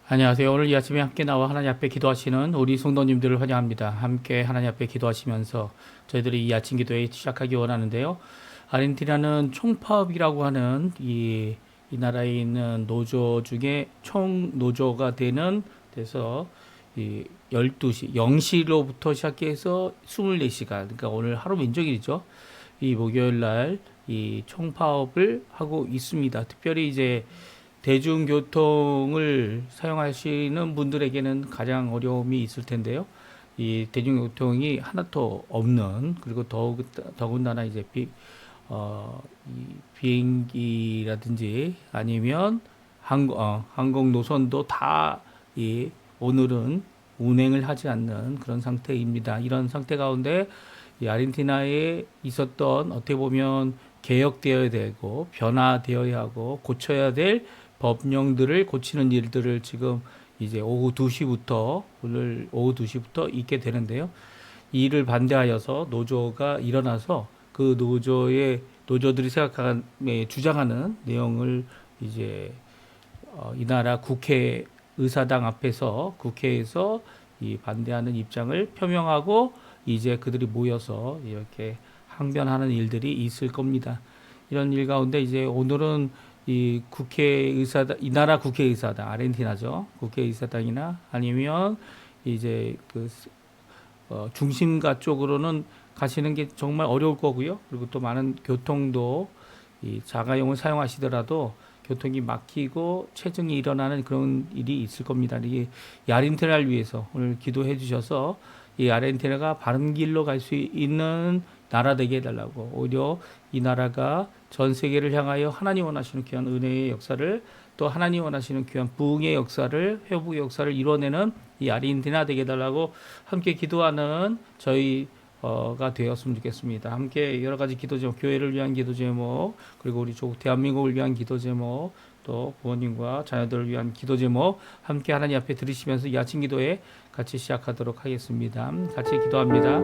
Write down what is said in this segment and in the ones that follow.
안녕하세요. 오늘 이 아침에 함께 나와 하나님 앞에 기도하시는 우리 성도님들을 환영합니다. 함께 하나님 앞에 기도하시면서 저희들이 이 아침 기도에 시작하기 원하는데요. 아르헨티나는 총파업이라고 하는 이 나라에 있는 노조 중에 총노조가 되는 데서 이 12시 0시로부터 시작해서 24시간, 그러니까 오늘 하루 민족일이죠. 이 목요일 날 이 총파업을 하고 있습니다. 특별히 이제 대중교통을 사용하시는 분들에게는 가장 어려움이 있을 텐데요. 이 대중교통이 하나도 없는, 그리고 더군다나 이제 이 비행기라든지 아니면 항공 노선도 다 오늘은 운행을 하지 않는 그런 상태입니다. 이런 상태 가운데 이 아르헨티나에 있었던, 어떻게 보면 개혁되어야 되고 변화되어야 하고 고쳐야 될 법령들을 고치는 일들을 지금 이제 오늘 오후 2시부터 있게 되는데요. 이 일을 반대하여서 노조가 일어나서 그 노조들이 주장하는 내용을 이제 이 나라 국회의사당 앞에서 국회에서 이 반대하는 입장을 표명하고 이제 그들이 모여서 이렇게 항변하는 일들이 있을 겁니다. 이런 일 가운데 이제 오늘은 이 나라 국회의사당, 아르헨티나죠. 국회의사당이나 아니면 이제 중심가 쪽으로는 가시는 게 정말 어려울 거고요. 그리고 또 많은 교통도 이 자가용을 사용하시더라도 교통이 막히고 체증이 일어나는 그런 일이 있을 겁니다. 이 아르헨티나를 위해서 오늘 기도해 주셔서 이 아르헨티나가 바른 길로 갈 수 있는 나라 되게 해달라고, 오히려 이 나라가 전 세계를 향하여 하나님 원하시는 귀한 은혜의 역사를, 또 하나님 원하시는 귀한 부흥의 역사를, 회복의 역사를 이뤄내는 이 아르헨티나 되게 해달라고 함께 기도하는 저희가 되었으면 좋겠습니다. 함께 여러 가지 기도 제목, 교회를 위한 기도 제목, 그리고 우리 조국 대한민국을 위한 기도 제목, 또 부모님과 자녀들을 위한 기도 제목 함께 하나님 앞에 들으시면서 이 아침 기도에 같이 시작하도록 하겠습니다. 같이 기도합니다.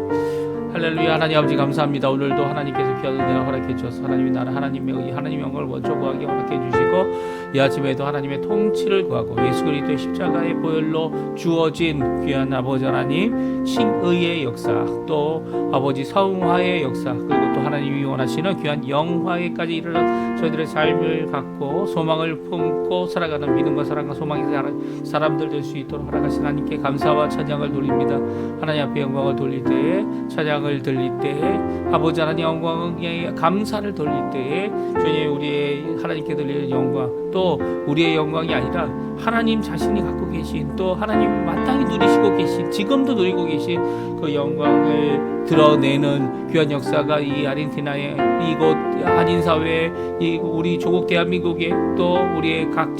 할렐루야. 하나님 아버지 감사합니다. 오늘도 하나님께서 귀한 은혜를 허락해 주셔서 하나님의 나라, 하나님의 영광을 먼저 구하게 허락해 주시고, 이 아침에도 하나님의 통치를 구하고 예수 그리스도의 십자가의 보혈로 주어진 귀한 아버지 하나님 칭의의 역사, 또 아버지 성화의 역사, 그리고 또 하나님이 원하시는 귀한 영화에까지 이르는 저희들의 삶을 갖고 소망을 품고 살아가는 믿음과 사랑과 소망의 사람들 될 수 있도록 허락하신 하나님께 감사와 찬양을 돌립니다. 하나님 앞에 영광을 돌릴 때에, 찬양을 들릴 때에, 아버지 하나님 영광에 감사를 돌릴 때에 주님, 우리의 하나님께 들리는 영광, 또 우리의 영광이 아니라 하나님 자신이 갖고 계신, 또 하나님 마땅히 누리시고 계신, 지금도 누리고 계신 그 영광을 드러내는 귀한 역사가 이 아르헨티나의 이곳 한인사회, 우리 조국 대한민국에, 또 우리의 각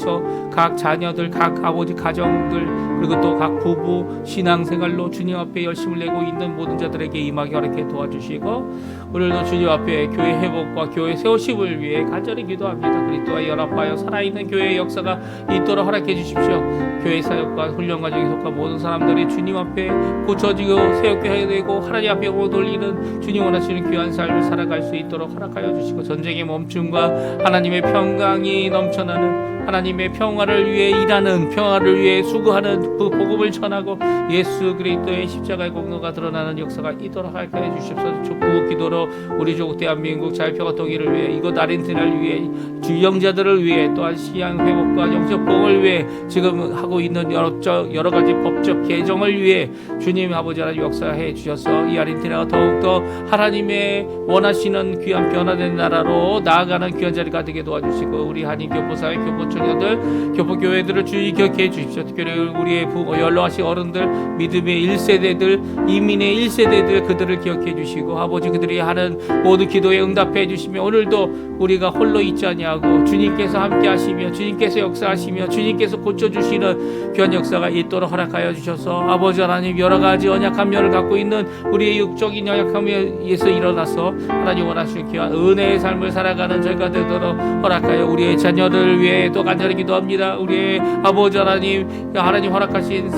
자녀들, 각 아버지 가정들, 그리고 또 각 부부 신앙생활로 주님 앞에 열심을 내고 있는 모든 자들에게 임하게 허락해 도와주시고, 오늘도 주님 앞에 교회 회복과 교회 세우심을 위해 간절히 기도합니다. 그리스도와 연합하여 살아있는 교회의 역사가 있도록 허락해 주십시오. 교회 사역과 훈련 과정에 속한 모든 사람들이 주님 앞에 고쳐지고 세웠게 해야 되고 하나님 앞에 영광 돌리는 주님 원하시는 귀한 삶을 살아갈 수 있도록 허락하여 주시고, 전쟁의 멈춤과 하나님의 평강이 넘쳐나는, 하나님의 평화를 위해 일하는, 평화를 위해 수고하는 그 복음을 전하고 예수 그리스도의 십자가의 공로가 드러나는 역사가 있도록 하여 주십시오. 축복 기도로 우리 조국 대한민국 자유평화 통일을 위해, 이곳 아르헨티나를 위해, 주영자들을 위해, 또한 시향 회복과 영적 복음을 위해, 지금 하고 있는 여러 가지 법적 개정을 위해 주님 아버지 하나님 역사해 주셔서 이 아르헨티나가 더욱더 하나님의 원하시는 귀한 변화된 나라로 나아가는 귀한 자리가 되게 도와주시고, 우리 한인 교포사회, 교포청년들, 교포교회들을 주의 기억해 주십시오. 특별히 우리의 연로하신 어른들, 믿음의 1세대들, 이민의 1세대들, 그들을 기억해 주시고, 아버지 그들이 하는 모든 기도에 응답해 주시며, 오늘도 우리가 홀로 있지 아니하고 주님께서 함께 하시며, 주님께서 역사하시며, 주님께서 고쳐주시는 귀한 역사가 있도록 허락하여 주셔서, 아버지 하나님 여러 가지 연약한 면을 갖고 있는 우리의 육적인 연약함에서 일어나서 하나님 원하시는 귀한 은혜의 삶을 살아가는 저희가 되도록 허락하여, 우리의 자녀를 위해, 또 또 간절히 기도합니다. 우리의 아버지 하나님, 하나님 허락하신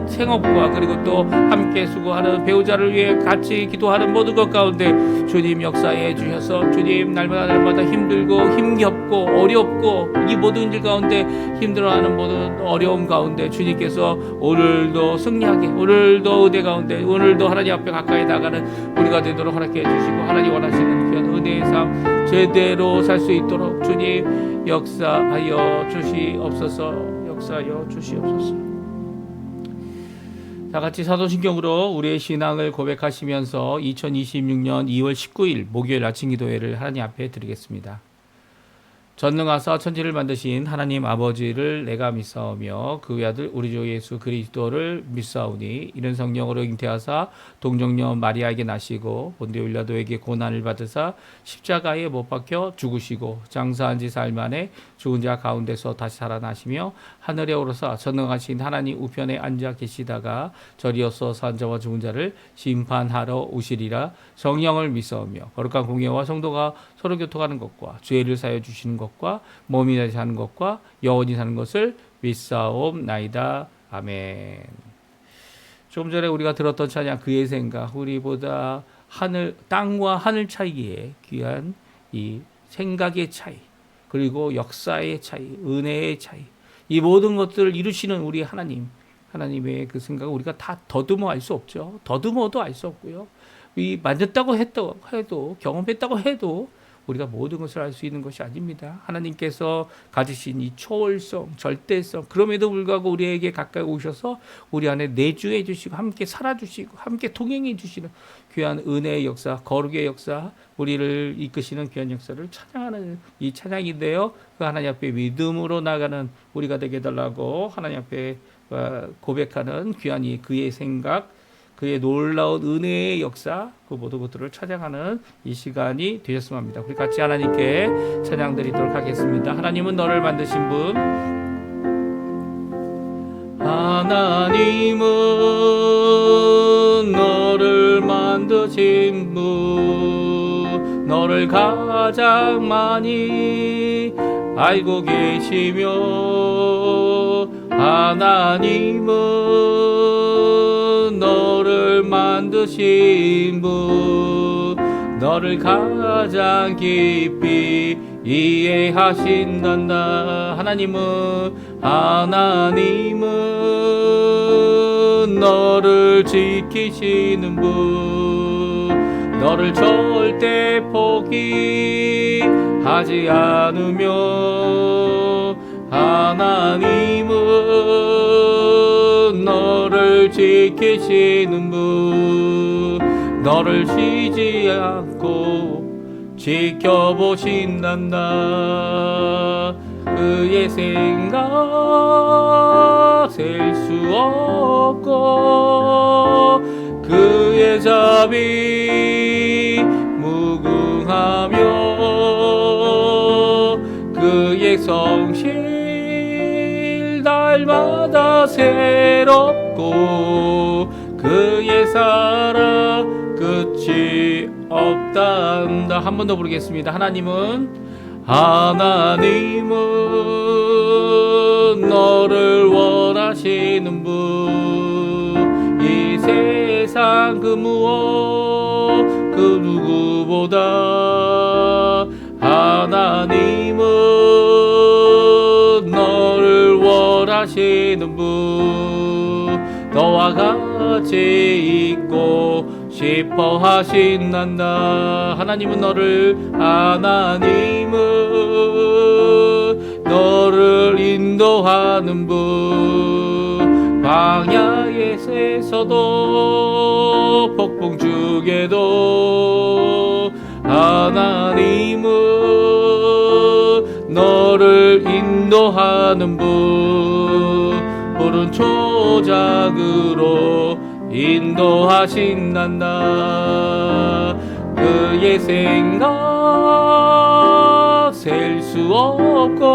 생업과 그리고 또 함께 수고하는 배우자를 위해 같이 기도하는 모든 것 가운데 주님 역사해 주셔서 주님 날마다 힘들고 힘겹고 어렵고 이 모든 일 가운데 힘들어하는 모든 어려움 가운데 주님께서 오늘도 승리하게, 오늘도 은혜 가운데, 오늘도 하나님 앞에 가까이 나가는 우리가 되도록 허락해 주시고 하나님 원하시는 그런 은혜의 삶 제대로 살 수 있도록 주님 역사하여 주시옵소서. 역사하여 주시옵소서. 다 같이 사도신경으로 우리의 신앙을 고백하시면서 2026년 2월 19일 목요일 아침 기도회를 하나님 앞에 드리겠습니다. 전능하사 천지를 만드신 하나님 아버지를 내가 믿사오며 그 외아들 우리 주 예수 그리스도를 믿사오니 이는 성령으로 잉태하사 동정녀 마리아에게 나시고 본디오 빌라도에게 고난을 받으사 십자가에 못 박혀 죽으시고 장사한 지 사흘 만에 죽은 자 가운데서 다시 살아나시며 하늘에 오르사 전능하신 하나님 우편에 앉아 계시다가 저리어서 산 자와 죽은 자를 심판하러 오시리라. 성령을 믿사오며 거룩한 공예와 성도가 서로 교통하는 것과 죄를 사여 주시는 것과 몸이 다시 사는 것과 영원히 사는 것을 믿사옵나이다. 아멘. 조금 전에 우리가 들었던 찬양 그의 생각, 우리보다 땅과 하늘 차이기에 귀한 이 생각의 차이, 그리고 역사의 차이, 은혜의 차이, 이 모든 것들을 이루시는 우리 하나님의 그 생각을 우리가 다 더듬어 알 수 없죠. 더듬어도 알 수 없고요. 이 만졌다고 해도 경험했다고 해도 우리가 모든 것을 알 수 있는 것이 아닙니다. 하나님께서 가지신 이 초월성, 절대성, 그럼에도 불구하고 우리에게 가까이 오셔서 우리 안에 내주해 주시고 함께 살아주시고 함께 동행해 주시는 귀한 은혜의 역사, 거룩의 역사, 우리를 이끄시는 귀한 역사를 찬양하는 이 찬양인데요. 그 하나님 앞에 믿음으로 나가는 우리가 되게 해달라고 하나님 앞에 고백하는 귀한 이 그의 생각, 그의 놀라운 은혜의 역사, 그 모든 것들을 찬양하는 이 시간이 되셨으면 합니다. 우리 같이 하나님께 찬양 드리도록 하겠습니다. 하나님은 너를 만드신 분, 하나님은 너를 만드신 분, 너를 가장 많이 알고 계시며 하나님은 너를 만드신 분, 너를 가장 깊이 이해하신단다. 하나님은 너를 지키시는 분, 너를 절대 포기하지 않으며 하나님은 너를 지키시는 분, 너를 쉬지 않고 지켜보신단다. 그의 생각 셀 수 없고 그의 자비 무궁하며 그의 성실 날마다 새롭고 그의 사랑 끝이 없단다. 한 번 더 부르겠습니다. 하나님은 너를 원하시는 분, 이 세상 그 무엇 그 누구보다 하나님은 너를 원하시는 분, 너와 같이 있고 싶어 하신단다. 하나님은 너를 인도하는 분, 광야에서도 폭풍 중에도 하나님은 너를 인도하는 분, 푸른 초장으로 인도하신단다. 그의 생각 셀 수 없고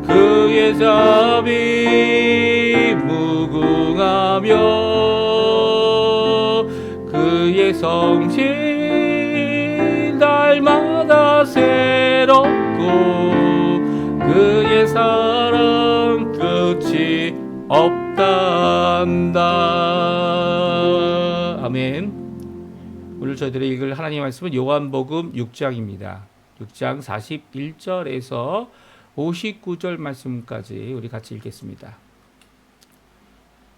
그의 자비 무궁하며 그의 성실 날마다 새롭고 없단다. 아멘. 오늘 저희들이 읽을 하나님의 말씀은 요한복음 6장입니다. 6장 41절에서 59절 말씀까지 우리 같이 읽겠습니다.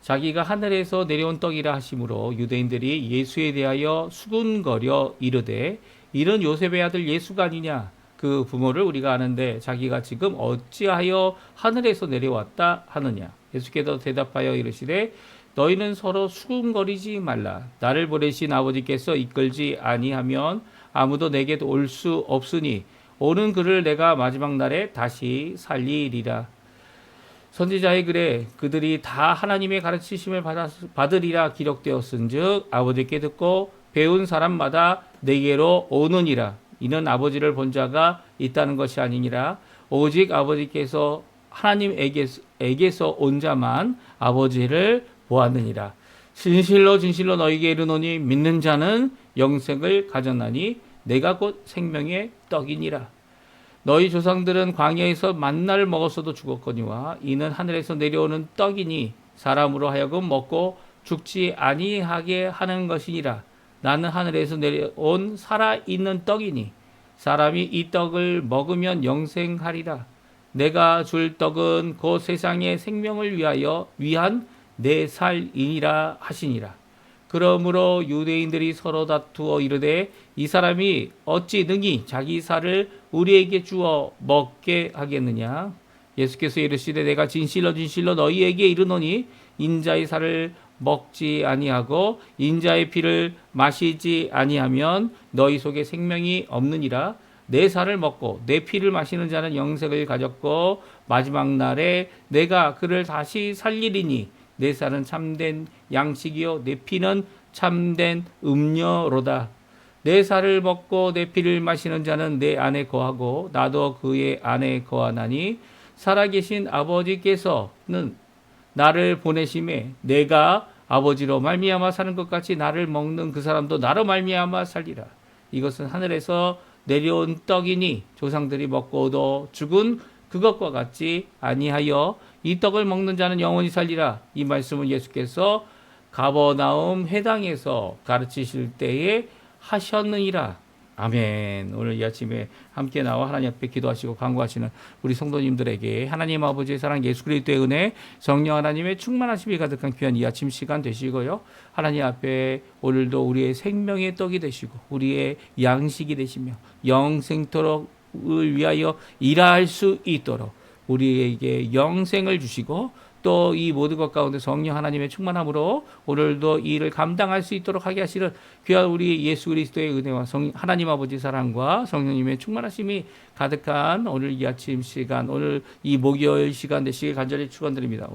자기가 하늘에서 내려온 떡이라 하심으로 유대인들이 예수에 대하여 수군거려 이르되 이는 요셉의 아들 예수가 아니냐. 그 부모를 우리가 아는데 자기가 지금 어찌하여 하늘에서 내려왔다 하느냐. 예수께서 대답하여 이르시되 너희는 서로 수군거리지 말라. 나를 보내신 아버지께서 이끌지 아니하면 아무도 내게도 올 수 없으니 오는 그를 내가 마지막 날에 다시 살리리라. 선지자의 글에 그들이 다 하나님의 가르치심을 받으리라 기록되었은즉 아버지께 듣고 배운 사람마다 내게로 오느니라. 이는 아버지를 본 자가 있다는 것이 아니니라. 오직 아버지께서 하나님에게서 온 자만 아버지를 보았느니라. 진실로 진실로 너희에게 이르노니 믿는 자는 영생을 가졌나니 내가 곧 생명의 떡이니라. 너희 조상들은 광야에서 만나를 먹었어도 죽었거니와 이는 하늘에서 내려오는 떡이니 사람으로 하여금 먹고 죽지 아니하게 하는 것이니라. 나는 하늘에서 내려온 살아있는 떡이니 사람이 이 떡을 먹으면 영생하리라. 내가 줄 떡은 곧 세상의 생명을 위한 내 살이니라 하시니라. 그러므로 유대인들이 서로 다투어 이르되 이 사람이 어찌 능히 자기 살을 우리에게 주어 먹게 하겠느냐. 예수께서 이르시되 내가 진실로 진실로 너희에게 이르노니 인자의 살을 먹지 아니하고 인자의 피를 마시지 아니하면 너희 속에 생명이 없느니라. 내 살을 먹고 내 피를 마시는 자는 영생을 가졌고 마지막 날에 내가 그를 다시 살리리니 내 살은 참된 양식이요 내 피는 참된 음료로다. 내 살을 먹고 내 피를 마시는 자는 내 안에 거하고 나도 그의 안에 거하나니 살아계신 아버지께서는 나를 보내심에 내가 아버지로 말미암아 사는 것 같이 나를 먹는 그 사람도 나로 말미암아 살리라. 이것은 하늘에서 내려온 떡이니 조상들이 먹고도 죽은 그것과 같지 아니하여 이 떡을 먹는 자는 영원히 살리라. 이 말씀은 예수께서 가버나움 회당에서 가르치실 때에 하셨느니라. 아멘. 오늘 이 아침에 함께 나와 하나님 앞에 기도하시고 간구하시는 우리 성도님들에게 하나님 아버지의 사랑 예수 그리스도의 은혜 성령 하나님의 충만하심이 가득한 귀한 이 아침 시간 되시고요. 하나님 앞에 오늘도 우리의 생명의 떡이 되시고 우리의 양식이 되시며 영생토록을 위하여 일할 수 있도록 우리에게 영생을 주시고 또 이 모든 것 가운데 성령 하나님의 충만함으로 오늘도 이 일을 감당할 수 있도록 하게 하시는 귀한 우리 예수 그리스도의 은혜와 하나님 아버지 사랑과 성령님의 충만하심이 가득한 오늘 이 아침 시간, 오늘 이 목요일 시간 되시길 간절히 축원드립니다.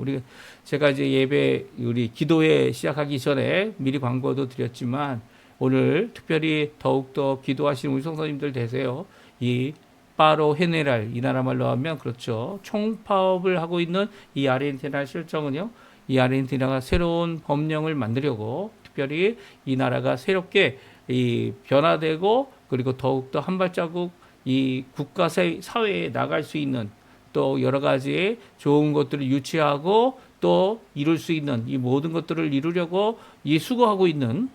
제가 이제 예배 우리 기도회 시작하기 전에 미리 광고도 드렸지만 오늘 특별히 더욱더 기도하시는 우리 성도님들 되세요. 이 파로 헤네랄 이 나라 말로 하면 그렇죠. 총파업을 하고 있는 이 아르헨티나 실정은요. 이 아르헨티나가 새로운 법령을 만들려고 특별히 이 나라가 새롭게 이 변화되고 그리고 더욱더 한 발자국 이 국가 사회에 나갈 수 있는 또 여러 가지 좋은 것들을 유치하고 또 이룰 수 있는 이 모든 것들을 이루려고 이 수고하고 있는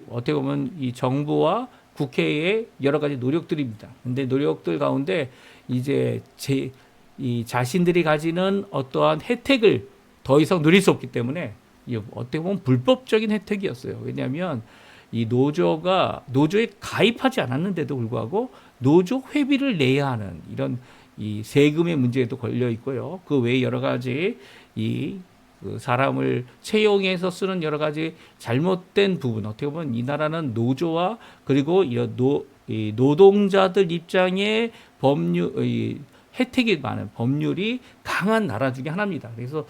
어떻게 보면 이 정부와 국회의 여러 가지 노력들입니다. 근데 노력들 가운데 이제 이 자신들이 가지는 어떠한 혜택을 더 이상 누릴 수 없기 때문에 어떻게 보면 불법적인 혜택이었어요. 왜냐하면 이 노조에 가입하지 않았는데도 불구하고 노조 회비를 내야 하는 이런 이 세금의 문제에도 걸려 있고요. 그 외에 여러 가지 그 사람을 채용해서 쓰는 여러 가지 잘못된 부분, 어떻게 보면 이 나라는 노조와 그리고 이 노동자들 입장의 혜택이 많은 법률이 강한 나라 중에 하나입니다. 그래서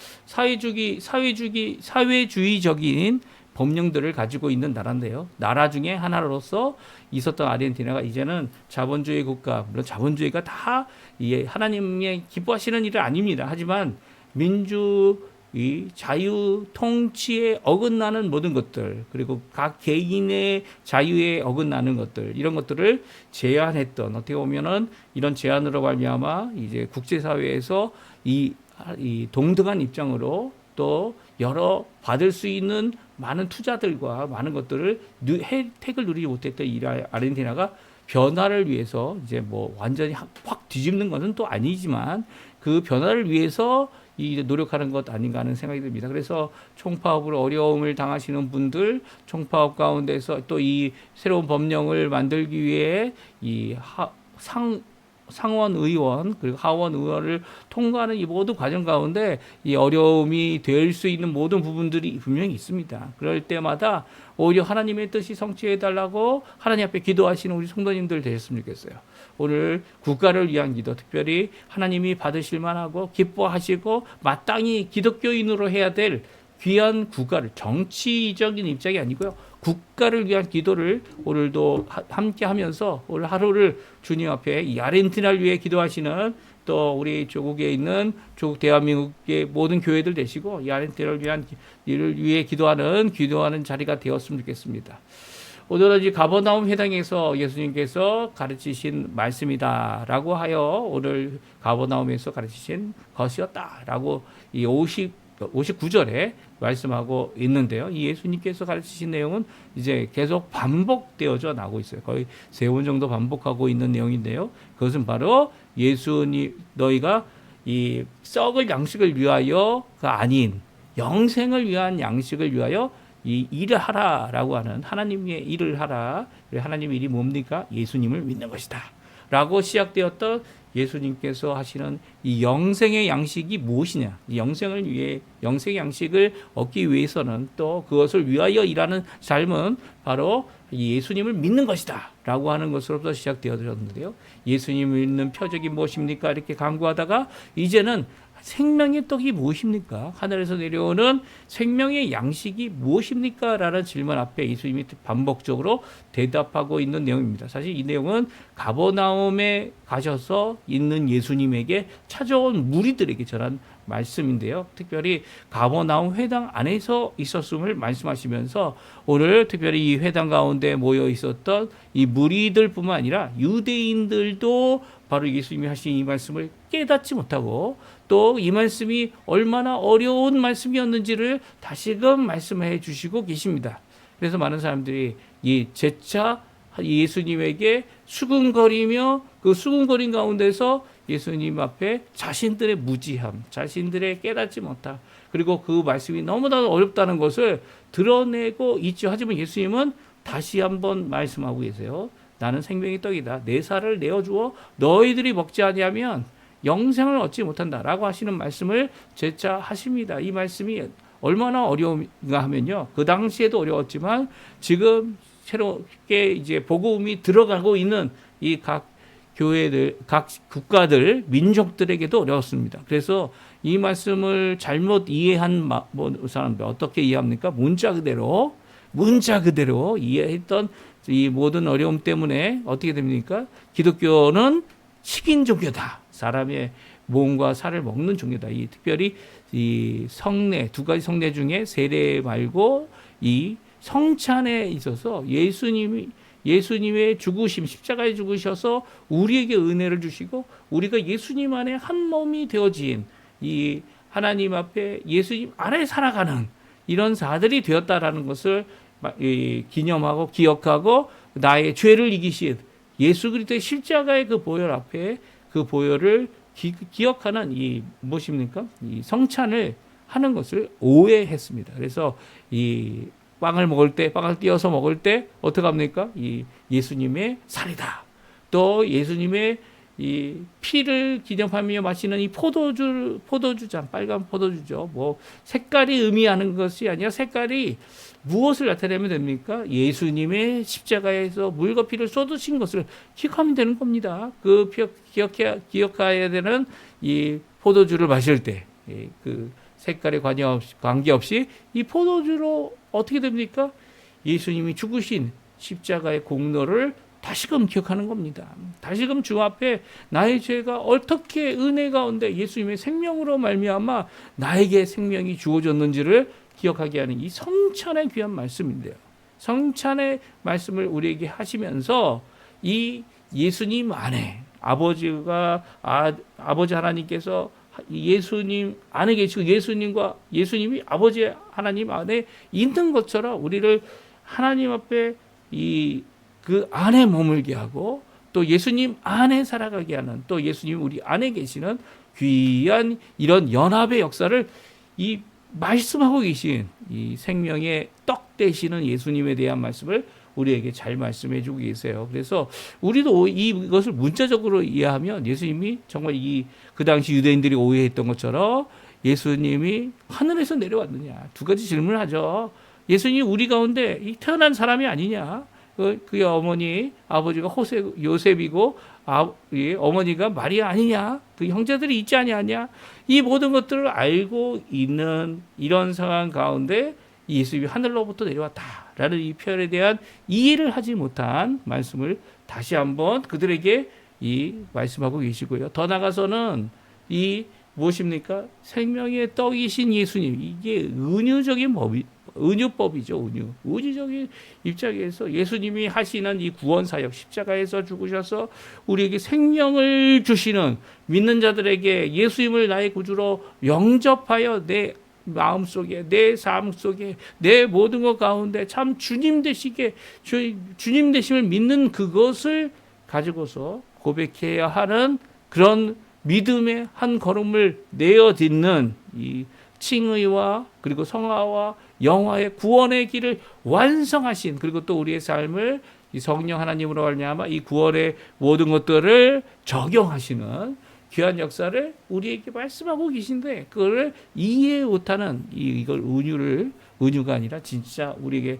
사회주의적인 법령들을 가지고 있는 나라인데요. 나라 중에 하나로서 있었던 아르헨티나가 이제는 자본주의 국가, 물론 자본주의가 다 하나님의 기뻐하시는 일은 아닙니다. 하지만 이 자유 통치에 어긋나는 모든 것들 그리고 각 개인의 자유에 어긋나는 것들 이런 것들을 제한했던 어떻게 보면은 이런 제한으로 말미암아 이제 국제사회에서 이 이 동등한 입장으로 또 여러 받을 수 있는 많은 투자들과 많은 것들을 혜택을 누리지 못했던 이 아르헨티나가 변화를 위해서 이제 뭐 완전히 확 뒤집는 것은 또 아니지만 그 변화를 위해서 이 노력하는 것 아닌가 하는 생각이 듭니다. 그래서 총파업으로 어려움을 당하시는 분들, 총파업 가운데서 또 이 새로운 법령을 만들기 위해 이 상원 의원 그리고 하원 의원을 통과하는 이 모든 과정 가운데 이 어려움이 될 수 있는 모든 부분들이 분명히 있습니다. 그럴 때마다 오히려 하나님의 뜻이 성취해 달라고 하나님 앞에 기도하시는 우리 성도님들 되셨으면 좋겠어요. 오늘 국가를 위한 기도, 특별히 하나님이 받으실 만하고 기뻐하시고 마땅히 기독교인으로 해야 될 귀한 국가를, 정치적인 입장이 아니고요, 국가를 위한 기도를 오늘도 함께 하면서 오늘 하루를 주님 앞에 이 아르헨티나를 위해 기도하시는 또 우리 조국에 있는 조국 대한민국의 모든 교회들 되시고 이 아르헨티나를 위한 일을 위해 기도하는 자리가 되었으면 좋겠습니다. 오늘은 이 가버나움 회당에서 예수님께서 가르치신 말씀이다라고 하여 오늘 가버나움에서 가르치신 것이었다라고 이 59절에 말씀하고 있는데요. 이 예수님께서 가르치신 내용은 이제 계속 반복되어져 나오고 있어요. 거의 3번 정도 반복하고 있는 내용인데요. 그것은 바로 예수님, 너희가 이 썩을 양식을 위하여가 아닌 영생을 위한 양식을 위하여 이 일을 하라라고 하는 하나님의 일을 하라. 하나님의 일이 뭡니까? 예수님을 믿는 것이다. 라고 시작되었던 예수님께서 하시는 이 영생의 양식이 무엇이냐? 이 영생의 양식을 얻기 위해서는 또 그것을 위하여 일하는 삶은 바로 예수님을 믿는 것이다. 라고 하는 것으로부터 시작되어졌는데요. 예수님을 믿는 표적이 무엇입니까? 이렇게 강구하다가 이제는 생명의 떡이 무엇입니까? 하늘에서 내려오는 생명의 양식이 무엇입니까? 라는 질문 앞에 예수님이 반복적으로 대답하고 있는 내용입니다. 사실 이 내용은 가버나움에 가셔서 있는 예수님에게 찾아온 무리들에게 전한 말씀인데요. 특별히 가버나움 회당 안에서 있었음을 말씀하시면서 오늘 특별히 이 회당 가운데 모여 있었던 이 무리들뿐만 아니라 유대인들도 바로 예수님이 하신 이 말씀을 깨닫지 못하고 또 이 말씀이 얼마나 어려운 말씀이었는지를 다시금 말씀해 주시고 계십니다. 그래서 많은 사람들이 이 재차 예수님에게 수군거리며 그 수군거린 가운데서 예수님 앞에 자신들의 무지함, 자신들의 깨닫지 못함, 그리고 그 말씀이 너무나 어렵다는 것을 드러내고 있죠. 하지만 예수님은 다시 한번 말씀하고 계세요. 나는 생명의 떡이다. 내 살을 내어주어 너희들이 먹지 아니하면 영생을 얻지 못한다라고 하시는 말씀을 재차 하십니다. 이 말씀이 얼마나 어려운가 하면요. 그 당시에도 어려웠지만 지금 새롭게 이제 복음이 들어가고 있는 이 각 교회들, 각 국가들, 민족들에게도 어려웠습니다. 그래서 이 말씀을 잘못 이해한 사람들 어떻게 이해합니까? 문자 그대로 이해했던 이 모든 어려움 때문에 어떻게 됩니까? 기독교는 식인 종교다. 사람의 몸과 살을 먹는 종교다. 이 특별히 이 성례, 2가지 성례 중에 세례 말고 이 성찬에 있어서 예수님의 죽으심, 십자가에 죽으셔서 우리에게 은혜를 주시고 우리가 예수님 안에 한 몸이 되어진 이 하나님 앞에 예수님 안에 살아가는 이런 자들이 되었다라는 것을 기념하고 기억하고 나의 죄를 이기신 예수 그리스도의 십자가의 그 보혈 앞에 그 보혈을 기억하는 이 무엇입니까? 이 성찬을 하는 것을 오해했습니다. 그래서 이 빵을 띄어서 먹을 때 어떻게 합니까? 이 예수님의 살이다. 또 예수님의 이 피를 기념하며 마시는 이 포도주잔, 빨간 포도주죠. 뭐 색깔이 의미하는 것이 아니라 색깔이 무엇을 나타내면 됩니까? 예수님의 십자가에서 물과 피를 쏟으신 것을 기억하면 되는 겁니다. 그 기억해야 되는 이 포도주를 마실 때, 그 색깔에 관계없이 이 포도주로 어떻게 됩니까? 예수님이 죽으신 십자가의 공로를 다시금 기억하는 겁니다. 다시금 주 앞에 나의 죄가 어떻게 은혜 가운데 예수님의 생명으로 말미암아 나에게 생명이 주어졌는지를 기억하게 하는 이 성찬의 귀한 말씀인데요. 성찬의 말씀을 우리에게 하시면서 이 예수님 안에 아버지 하나님께서 예수님 안에 계시고 예수님이 아버지 하나님 안에 있는 것처럼 우리를 하나님 앞에 그 안에 머물게 하고 또 예수님 안에 살아가게 하는 또 예수님 우리 안에 계시는 귀한 이런 연합의 역사를 이 말씀하고 계신 이 생명의 떡 되시는 예수님에 대한 말씀을 우리에게 잘 말씀해 주고 계세요. 그래서 우리도 이것을 문자적으로 이해하면 예수님이 정말 그 당시 유대인들이 오해했던 것처럼 예수님이 하늘에서 내려왔느냐. 두 가지 질문을 하죠. 예수님이 우리 가운데 태어난 사람이 아니냐. 그의 아버지가 요셉이고 어머니가 마리아 아니냐. 그 형제들이 있지 아니하냐. 이 모든 것들을 알고 있는 이런 상황 가운데 예수님이 하늘로부터 내려왔다라는 이 표현에 대한 이해를 하지 못한 말씀을 다시 한번 그들에게 말씀하고 계시고요. 더 나아가서는 무엇입니까? 생명의 떡이신 예수님. 이게 은유법이죠. 은유적인 입장에서 예수님이 하시는 이 구원 사역, 십자가에서 죽으셔서 우리에게 생명을 주시는 믿는 자들에게 예수님을 나의 구주로 영접하여 내 마음속에 내 삶 속에 내 모든 것 가운데 참 주님 되심을 믿는 그것을 가지고서 고백해야 하는 그런 믿음의 한 걸음을 내어딛는 이 칭의와 그리고 성화와 영화의 구원의 길을 완성하신 그리고 또 우리의 삶을 이 성령 하나님으로 말미암아 이 구원의 모든 것들을 적용하시는 귀한 역사를 우리에게 말씀하고 계신데 그걸 이해 못하는 이걸 은유가 아니라 진짜 우리에게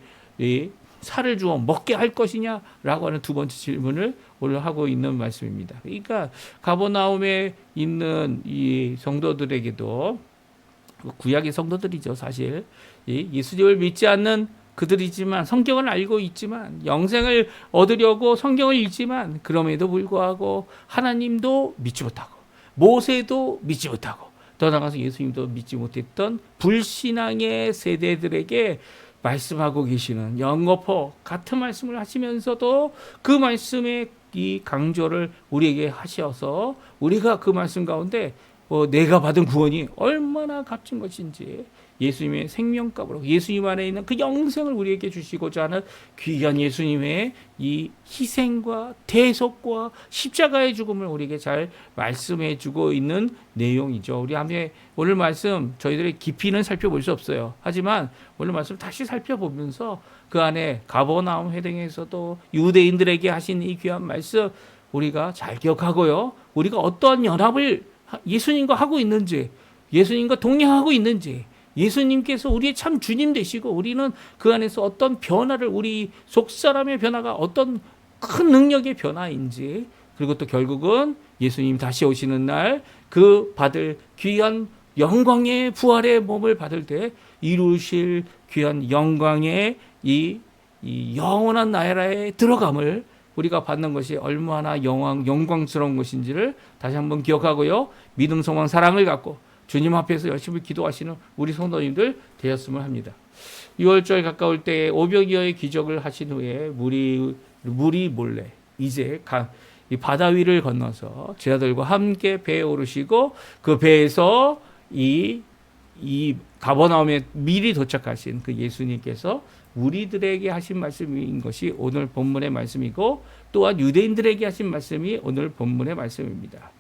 살을 주어 먹게 할 것이냐라고 하는 두 번째 질문을 오늘 하고 있는 말씀입니다. 그러니까 가버나움에 있는 이 성도들에게도 구약의 성도들이죠. 사실 예수님을 믿지 않는 그들이지만 성경을 알고 있지만 영생을 얻으려고 성경을 읽지만 그럼에도 불구하고 하나님도 믿지 못하고 모세도 믿지 못하고 더 나아가서 예수님도 믿지 못했던 불신앙의 세대들에게 말씀하고 계시는 영거포 같은 말씀을 하시면서도 그 말씀의 이 강조를 우리에게 하셔서 우리가 그 말씀 가운데 내가 받은 구원이 얼마나 값진 것인지 예수님의 생명값으로 예수님 안에 있는 그 영생을 우리에게 주시고자 하는 귀한 예수님의 이 희생과 대속과 십자가의 죽음을 우리에게 잘 말씀해 주고 있는 내용이죠. 우리 함께 오늘 말씀 저희들의 깊이는 살펴볼 수 없어요. 하지만 오늘 말씀 다시 살펴보면서 그 안에 가버나움 회당에서도 유대인들에게 하신 이 귀한 말씀 우리가 잘 기억하고요. 우리가 어떠한 연합을 예수님과 하고 있는지 예수님과 동행하고 있는지 예수님께서 우리의 참 주님 되시고 우리는 그 안에서 어떤 변화를 우리 속사람의 변화가 어떤 큰 능력의 변화인지 그리고 또 결국은 예수님 다시 오시는 날 그 받을 귀한 영광의 부활의 몸을 받을 때 이루실 귀한 영광의 이 영원한 나라에 들어감을 우리가 받는 것이 얼마나 영광스러운 것인지를 다시 한번 기억하고요. 믿음, 소망, 사랑을 갖고 주님 앞에서 열심히 기도하시는 우리 성도님들 되었으면 합니다. 6월절 가까울 때 오병이어의 기적을 하신 후에 물이 몰래 이제 이 바다 위를 건너서 제자들과 함께 배에 오르시고 그 배에서 이 가버나움에 미리 도착하신 그 예수님께서 우리들에게 하신 말씀인 것이 오늘 본문의 말씀이고 또한 유대인들에게 하신 말씀이 오늘 본문의 말씀입니다.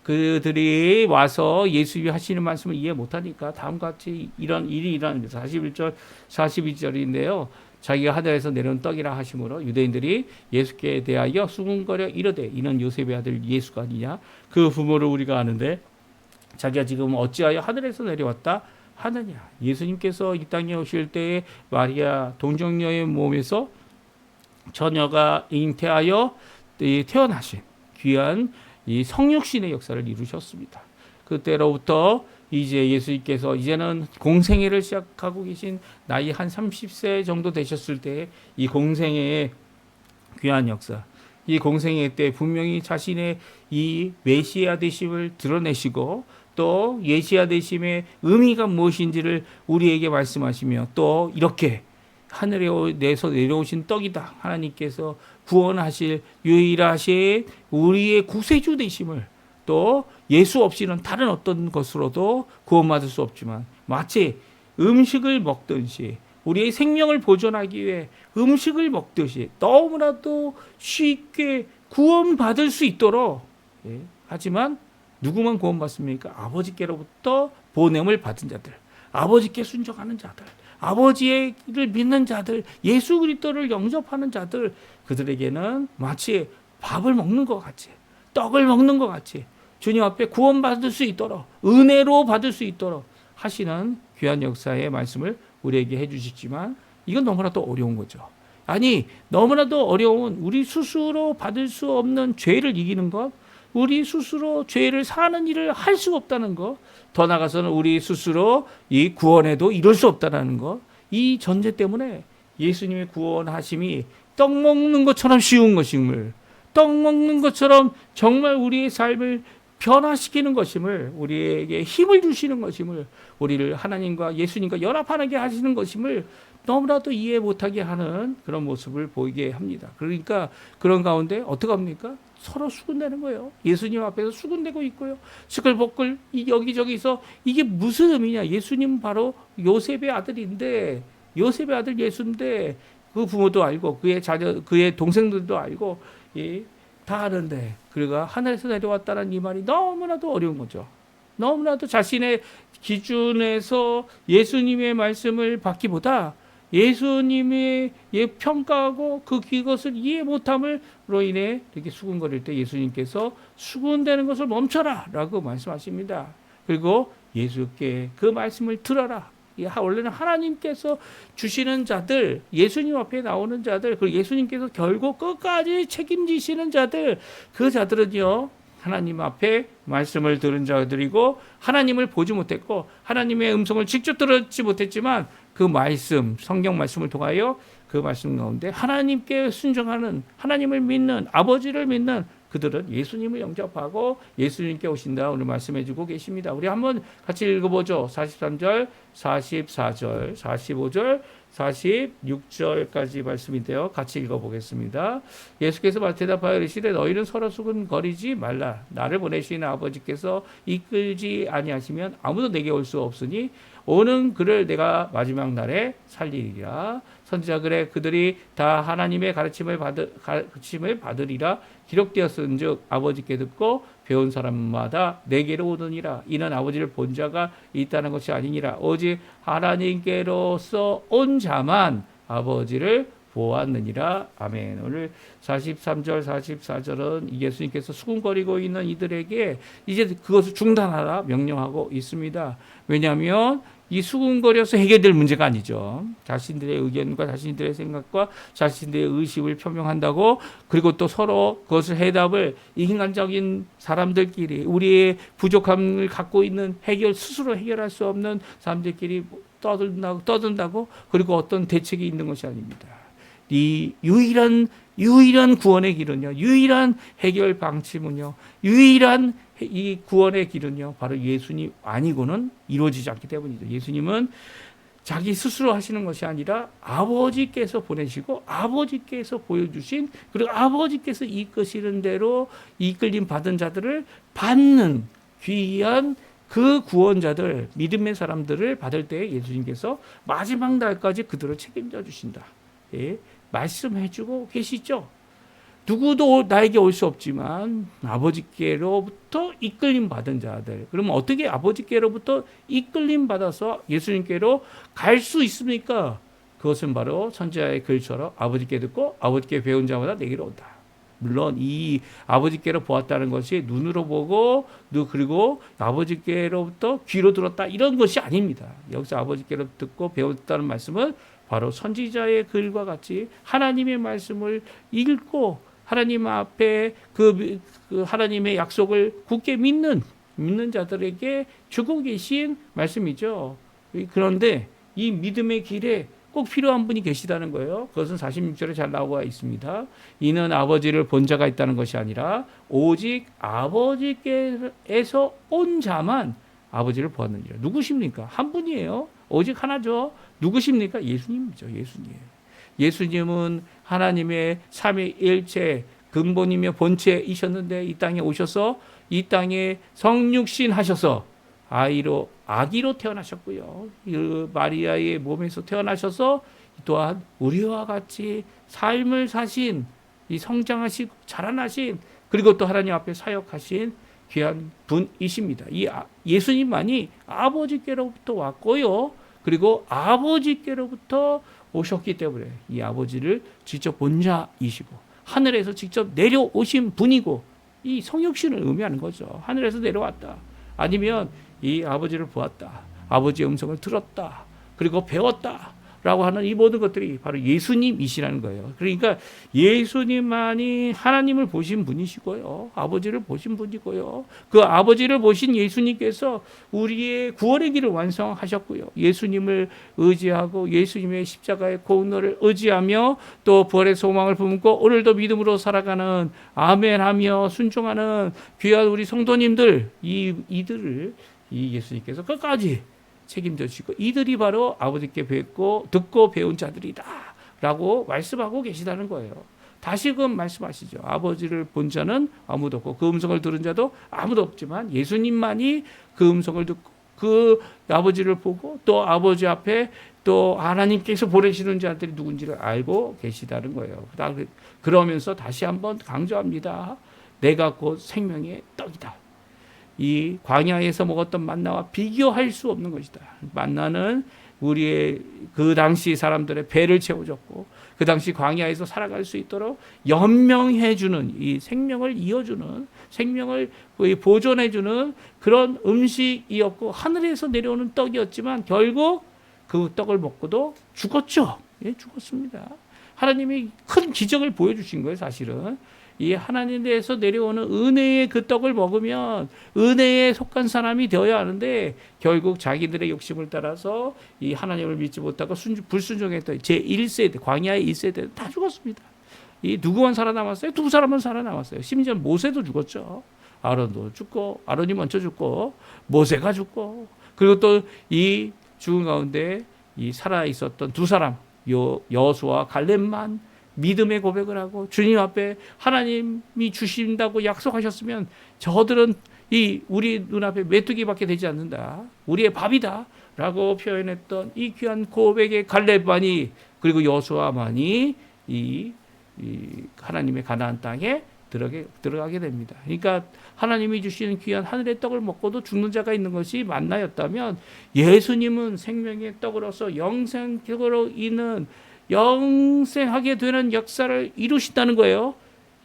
그들이 와서 예수님이 하시는 말씀을 이해 못하니까 다음과 같이 이런 일이 일어납니다. 41절, 42절인데요. 자기가 하늘에서 내려온 떡이라 하심으로 유대인들이 예수께 대하여 수군거려 이르되 이는 요셉의 아들 예수가 아니냐. 그 부모를 우리가 아는데 자기가 지금 어찌하여 하늘에서 내려왔다 하느냐. 예수님께서 이 땅에 오실 때에 마리아 동정녀의 몸에서 처녀가 잉태하여 태어나신 귀한 이 성육신의 역사를 이루셨습니다. 그때로부터 이제 예수님께서 이제는 공생애를 시작하고 계신 나이 한 30세 정도 되셨을 때 이 공생애의 귀한 역사, 이 공생애 때 분명히 자신의 이 메시아 되심을 드러내시고 또 예시아 되심의 의미가 무엇인지를 우리에게 말씀하시며 또 이렇게 하늘에서 내려오신 떡이다. 하나님께서 구원하실 유일하신 우리의 구세주 되심을 또 예수 없이는 다른 어떤 것으로도 구원받을 수 없지만 마치 음식을 먹듯이 우리의 생명을 보존하기 위해 음식을 먹듯이 너무나도 쉽게 구원받을 수 있도록 하지만 누구만 구원받습니까? 아버지께로부터 보냄을 받은 자들, 아버지께 순종하는 자들, 아버지를 믿는 자들, 예수 그리스도를 영접하는 자들, 그들에게는 마치 밥을 먹는 것 같이, 떡을 먹는 것 같이 주님 앞에 구원받을 수 있도록, 은혜로 받을 수 있도록 하시는 귀한 역사의 말씀을 우리에게 해주시지만 이건 너무나도 어려운 거죠. 아니, 너무나도 어려운 우리 스스로 받을 수 없는 죄를 이기는 것, 우리 스스로 죄를 사는 일을 할 수 없다는 것, 더 나아가서는 우리 스스로 이 구원에도 이룰 수 없다는 것, 이 전제 때문에 예수님의 구원하심이 떡 먹는 것처럼 쉬운 것임을, 떡 먹는 것처럼 정말 우리의 삶을 변화시키는 것임을, 우리에게 힘을 주시는 것임을, 우리를 하나님과 예수님과 연합하게 하시는 것임을 너무나도 이해 못하게 하는 그런 모습을 보이게 합니다. 그러니까 그런 가운데 어떻게 합니까? 서로 수군대는 거예요. 예수님 앞에서 수군대고 있고요. 시끌벅글 여기저기서 이게 무슨 의미냐? 예수님 바로 요셉의 아들인데, 요셉의 아들 예수인데 그 부모도 알고 그의 자녀, 그의 동생들도 알고 다 아는데 그가 하늘에서 내려왔다는 이 말이 너무나도 어려운 거죠. 너무나도 자신의 기준에서 예수님의 말씀을 받기보다 예수님의 평가하고 그것을 이해 못함으로 인해 이렇게 수군거릴 때 예수님께서 수군대는 것을 멈춰라 라고 말씀하십니다. 그리고 예수께 그 말씀을 들어라. 원래는 하나님께서 주시는 자들, 예수님 앞에 나오는 자들, 그리고 예수님께서 결국 끝까지 책임지시는 자들, 그 자들은요 하나님 앞에 말씀을 들은 자들이고 하나님을 보지 못했고 하나님의 음성을 직접 들었지 못했지만 그 말씀, 성경 말씀을 통하여 그 말씀 가운데 하나님께 순종하는, 하나님을 믿는, 아버지를 믿는 그들은 예수님을 영접하고 예수님께 오신다 오늘 말씀해 주고 계십니다. 우리 한번 같이 읽어보죠. 43절, 44절, 45절, 46절까지 말씀인데요. 같이 읽어보겠습니다. 예수께서 대답하여 이르시되 너희는 서로 수군거리지 말라. 나를 보내시는 아버지께서 이끌지 아니하시면 아무도 내게 올 수 없으니 오는 그를 내가 마지막 날에 살리리라. 선지자 글에 그들이 다 하나님의 가르침을 받으리라 기록되었은즉 아버지께 듣고 배운 사람마다 내게로 오느니라. 이는 아버지를 본 자가 있다는 것이 아니니라. 오직 하나님께로서 온 자만 아버지를 보았느니라. 아멘. 오늘 43절 44절은 예수님께서 수군거리고 있는 이들에게 이제 그것을 중단하라 명령하고 있습니다. 왜냐하면 이 수군거려서 해결될 문제가 아니죠. 자신들의 의견과 자신들의 생각과 자신들의 의식을 표명한다고, 그리고 또 서로 그것을 해답을 인간적인 사람들끼리, 우리의 부족함을 갖고 있는 스스로 해결할 수 없는 사람들끼리 떠든다고 그리고 어떤 대책이 있는 것이 아닙니다. 이 유일한 구원의 길은요, 유일한 해결 방침은요, 유일한 이 구원의 길은요, 바로 예수님 아니고는 이루어지지 않기 때문이죠. 예수님은 자기 스스로 하시는 것이 아니라 아버지께서 보내시고 아버지께서 보여주신, 그리고 아버지께서 이끄시는 대로 이끌림 받은 자들을 받는 귀한 그 구원자들, 믿음의 사람들을 받을 때 예수님께서 마지막 날까지 그들을 책임져 주신다. 예, 말씀해주고 계시죠. 누구도 나에게 올 수 없지만 아버지께로부터 이끌림 받은 자들. 그러면 어떻게 아버지께로부터 이끌림 받아서 예수님께로 갈 수 있습니까? 그것은 바로 선지자의 글처럼 아버지께 듣고 아버지께 배운 자마다 내게로 온다. 물론 이 아버지께로 보았다는 것이 눈으로 보고 그리고 아버지께로부터 귀로 들었다 이런 것이 아닙니다. 여기서 아버지께로 듣고 배웠다는 말씀은 바로 선지자의 글과 같이 하나님의 말씀을 읽고 하나님 앞에 그 하나님의 약속을 굳게 믿는 자들에게 주고 계신 말씀이죠. 그런데 이 믿음의 길에 꼭 필요한 분이 계시다는 거예요. 그것은 46절에 잘 나와 있습니다. 이는 아버지를 본 자가 있다는 것이 아니라 오직 아버지께서 온 자만 아버지를 보았느니라. 누구십니까? 한 분이에요. 오직 하나죠. 누구십니까? 예수님이죠. 예수님은 하나님의 삼위일체 근본이며 본체이셨는데 이 땅에 오셔서 이 땅에 성육신 하셔서 아기로 태어나셨고요. 그 마리아의 몸에서 태어나셔서 또한 우리와 같이 삶을 사신, 이 성장하시고 자라나신, 그리고 또 하나님 앞에 사역하신 귀한 분이십니다. 이 예수님만이 아버지께로부터 왔고요. 그리고 아버지께로부터 오셨기 때문에 이 아버지를 직접 본 자이시고 하늘에서 직접 내려오신 분이고, 이 성육신을 의미하는 거죠. 하늘에서 내려왔다. 아니면 이 아버지를 보았다. 아버지의 음성을 들었다. 그리고 배웠다. 라고 하는 이 모든 것들이 바로 예수님이시라는 거예요. 그러니까 예수님만이 하나님을 보신 분이시고요. 아버지를 보신 분이고요. 그 아버지를 보신 예수님께서 우리의 구원의 길을 완성하셨고요. 예수님을 의지하고 예수님의 십자가의 공로를 의지하며 또 부활의 소망을 품고 오늘도 믿음으로 살아가는, 아멘하며 순종하는 귀한 우리 성도님들, 이들을 이 예수님께서 끝까지 책임져 주시고, 이들이 바로 아버지께 듣고 배운 자들이다 라고 말씀하고 계시다는 거예요. 다시금 말씀하시죠. 아버지를 본 자는 아무도 없고 그 음성을 들은 자도 아무도 없지만 예수님만이 그 음성을 듣고 그 아버지를 보고 또 아버지 앞에 또 하나님께서 보내시는 자들이 누군지를 알고 계시다는 거예요. 그러면서 다시 한번 강조합니다. 내가 곧 생명의 떡이다. 이 광야에서 먹었던 만나와 비교할 수 없는 것이다. 만나는 우리의 그 당시 사람들의 배를 채워줬고 그 당시 광야에서 살아갈 수 있도록 연명해주는, 이 생명을 이어주는, 생명을 보존해주는 그런 음식이었고 하늘에서 내려오는 떡이었지만 결국 그 떡을 먹고도 죽었죠. 예, 죽었습니다. 하나님이 큰 기적을 보여주신 거예요. 사실은 이 하나님에서 내려오는 은혜의 그 떡을 먹으면 은혜에 속한 사람이 되어야 하는데 결국 자기들의 욕심을 따라서 이 하나님을 믿지 못하고 불순종했던 제1세대, 광야의 1세대는 다 죽었습니다. 이 누구만 살아남았어요? 두 사람만 살아남았어요. 심지어 모세도 죽었죠. 아론도 죽고, 아론이 먼저 죽고 모세가 죽고, 그리고 또 이 죽은 가운데 이 살아 있었던 두 사람, 여호수아와 갈렙만 믿음의 고백을 하고 주님 앞에 하나님이 주신다고 약속하셨으면 저들은 이 우리 눈앞에 메뚜기밖에 되지 않는다. 우리의 밥이다. 라고 표현했던 이 귀한 고백의 갈렙만이, 그리고 여호수아만이 이 하나님의 가나안 땅에 들어가게 됩니다. 그러니까 하나님이 주시는 귀한 하늘의 떡을 먹고도 죽는 자가 있는 것이 만나였다면 예수님은 생명의 떡으로서 영생적으로 있는 영생하게 되는 역사를 이루신다는 거예요.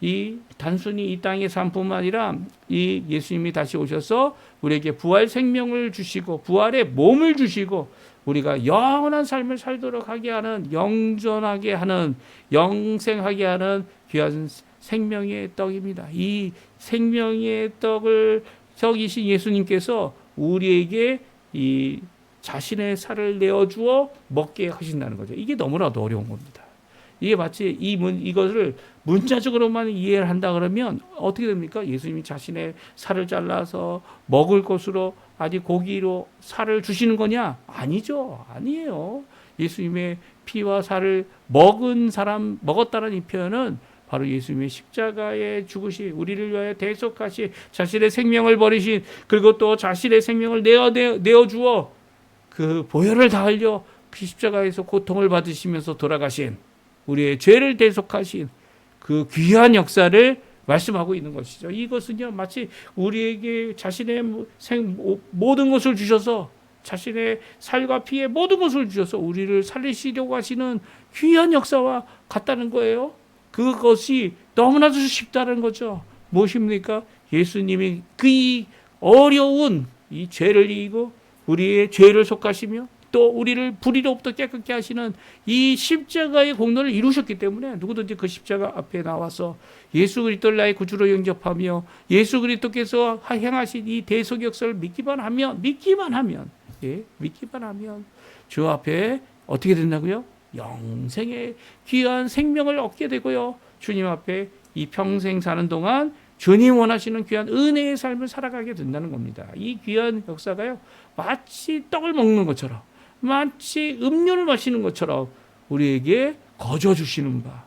이 단순히 이 땅의 삶뿐만 아니라 이 예수님이 다시 오셔서 우리에게 부활 생명을 주시고 부활의 몸을 주시고 우리가 영원한 삶을 살도록 하게 하는, 영존하게 하는, 영생하게 하는 귀한 생명의 떡입니다. 이 생명의 떡을 적이신 예수님께서 우리에게 이 자신의 살을 내어주어 먹게 하신다는 거죠. 이게 너무나도 어려운 겁니다. 이게 마치 이것을 문자적으로만 이해를 한다 그러면 어떻게 됩니까? 예수님이 자신의 살을 잘라서 먹을 것으로 아니 고기로 살을 주시는 거냐? 아니죠. 아니에요. 예수님의 피와 살을 먹었다는 이 표현은 바로 예수님의 십자가에 죽으시, 우리를 위하여 대속하시, 자신의 생명을 버리신, 그리고 또 자신의 생명을 내어주어 그 보혈을 다 흘려 그 십자가에서 고통을 받으시면서 돌아가신, 우리의 죄를 대속하신 그 귀한 역사를 말씀하고 있는 것이죠. 이것은요, 마치 우리에게 자신의 모든 것을 주셔서, 자신의 살과 피의 모든 것을 주셔서 우리를 살리시려고 하시는 귀한 역사와 같다는 거예요. 그것이 너무나도 쉽다는 거죠. 무엇입니까? 예수님이 그 어려운 이 죄를 이기고 우리의 죄를 속하시며 또 우리를 불의로부터 깨끗게 하시는 이 십자가의 공로를 이루셨기 때문에 누구든지 그 십자가 앞에 나와서 예수 그리스도를 나의 구주로 영접하며 예수 그리스도께서 행하신 이 대속 역사를 믿기만 하면 주 앞에 어떻게 된다고요? 영생의 귀한 생명을 얻게 되고요. 주님 앞에 이 평생 사는 동안 주님 원하시는 귀한 은혜의 삶을 살아가게 된다는 겁니다. 이 귀한 역사가요, 마치 떡을 먹는 것처럼, 마치 음료를 마시는 것처럼 우리에게 거저 주시는 바.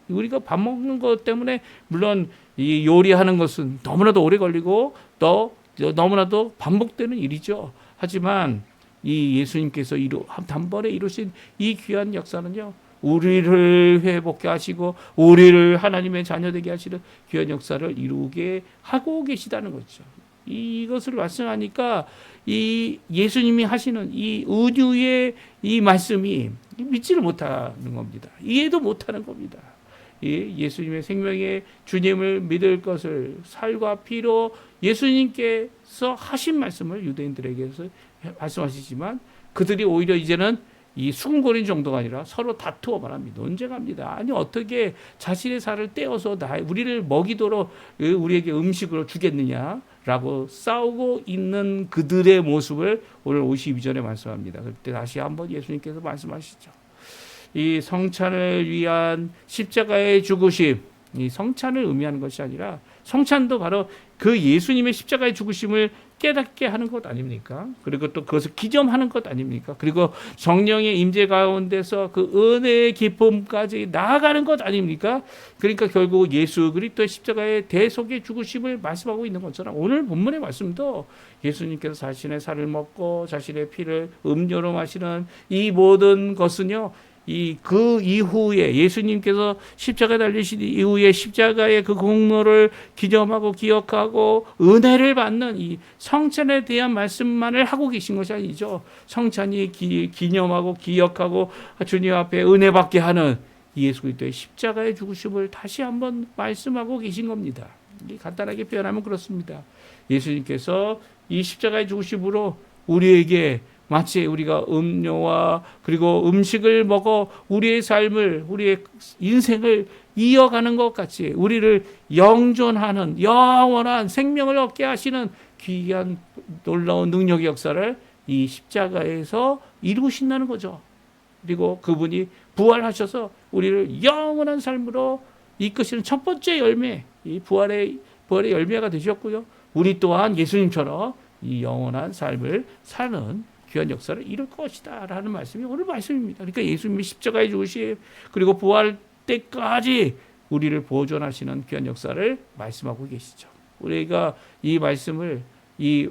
우리가 밥 먹는 것 때문에 물론 이 요리하는 것은 너무나도 오래 걸리고 또 너무나도 반복되는 일이죠. 하지만 이 예수님께서 단번에 이루신 이 귀한 역사는요, 우리를 회복케 하시고 우리를 하나님의 자녀 되게 하시는 귀한 역사를 이루게 하고 계시다는 거죠. 이것을 말씀하니까 이 예수님이 하시는 이 은유의 이 말씀이 믿지를 못하는 겁니다. 이해도 못하는 겁니다. 이 예수님의 생명의 주님을 믿을 것을 살과 피로 예수님께서 하신 말씀을 유대인들에게서 말씀하시지만 그들이 오히려 이제는 이 수군거린 정도가 아니라 서로 다투어 말합니다. 논쟁합니다. 아니 어떻게 자신의 살을 떼어서 우리를 먹이도록 우리에게 음식으로 주겠느냐라고 싸우고 있는 그들의 모습을 오늘 52절에 말씀합니다. 그때 다시 한번 예수님께서 말씀하시죠. 이 성찬을 위한 십자가의 죽으심, 이 성찬을 의미하는 것이 아니라 성찬도 바로 그 예수님의 십자가의 죽으심을 깨닫게 하는 것 아닙니까? 그리고 또 그것을 기념하는 것 아닙니까? 그리고 성령의 임재 가운데서 그 은혜의 기쁨까지 나아가는 것 아닙니까? 그러니까 결국 예수 그리스도의 십자가의 대속의 죽으심을 말씀하고 있는 것처럼 오늘 본문의 말씀도 예수님께서 자신의 살을 먹고 자신의 피를 음료로 마시는 이 모든 것은요, 그 이후에 예수님께서 십자가에 달리신 이후에 십자가의 그 공로를 기념하고 기억하고 은혜를 받는 이 성찬에 대한 말씀만을 하고 계신 것이 아니죠. 성찬이 기념하고 기억하고 주님 앞에 은혜 받게 하는 예수 그리스도의 십자가의 죽으심을 다시 한번 말씀하고 계신 겁니다. 간단하게 표현하면 그렇습니다. 예수님께서 이 십자가의 죽으심으로 우리에게 마치 우리가 음료와 그리고 음식을 먹어 우리의 삶을, 우리의 인생을 이어가는 것 같이 우리를 영존하는 영원한 생명을 얻게 하시는 귀한 놀라운 능력의 역사를 이 십자가에서 이루신다는 거죠. 그리고 그분이 부활하셔서 우리를 영원한 삶으로 이끄시는 첫 번째 열매, 이 부활의 열매가 되셨고요. 우리 또한 예수님처럼 이 영원한 삶을 사는 귀한 역사를 이룰 것이다 라는 말씀이 오늘 말씀입니다. 그러니까 예수님이 십자가에 죽으시 그리고 부활 때까지 우리를 보존하시는 귀한 역사를 말씀하고 계시죠. 우리가 이 말씀을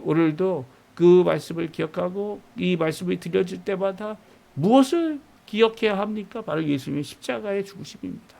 오늘도 그 말씀을 기억하고 이 말씀이 들려질 때마다 무엇을 기억해야 합니까? 바로 예수님의 십자가의 죽으심입니다.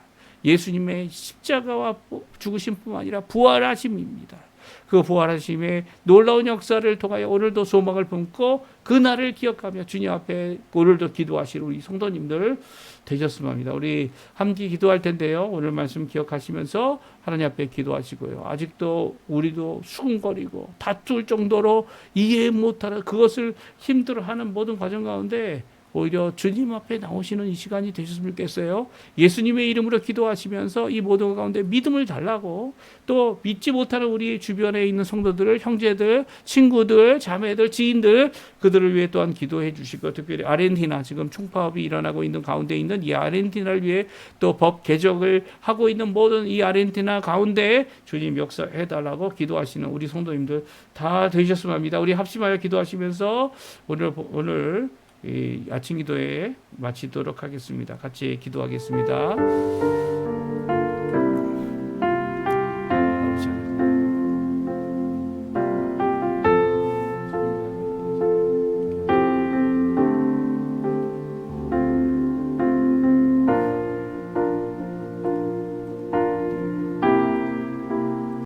예수님의 십자가와 죽으심뿐만 아니라 부활하심입니다. 그 부활하심의 놀라운 역사를 통하여 오늘도 소망을 품고 그날을 기억하며 주님 앞에 오늘도 기도하실 우리 성도님들 되셨으면 합니다. 우리 함께 기도할 텐데요. 오늘 말씀 기억하시면서 하나님 앞에 기도하시고요. 아직도 우리도 수군거리고 다툴 정도로 이해 못하는 그것을 힘들어하는 모든 과정 가운데 오히려 주님 앞에 나오시는 이 시간이 되셨으면 좋겠어요. 예수님의 이름으로 기도하시면서 이 모든 가운데 믿음을 달라고 또 믿지 못하는 우리 주변에 있는 성도들, 형제들, 친구들, 자매들, 지인들 그들을 위해 또한 기도해 주시고 특별히 아르헨티나 지금 총파업이 일어나고 있는 가운데 있는 이 아르헨티나를 위해 또 법 개정을 하고 있는 모든 이 아르헨티나 가운데 주님 역사해 달라고 기도하시는 우리 성도님들 다 되셨으면 합니다. 우리 합심하여 기도하시면서 오늘 이 아침 기도에 마치도록 하겠습니다. 같이 기도하겠습니다.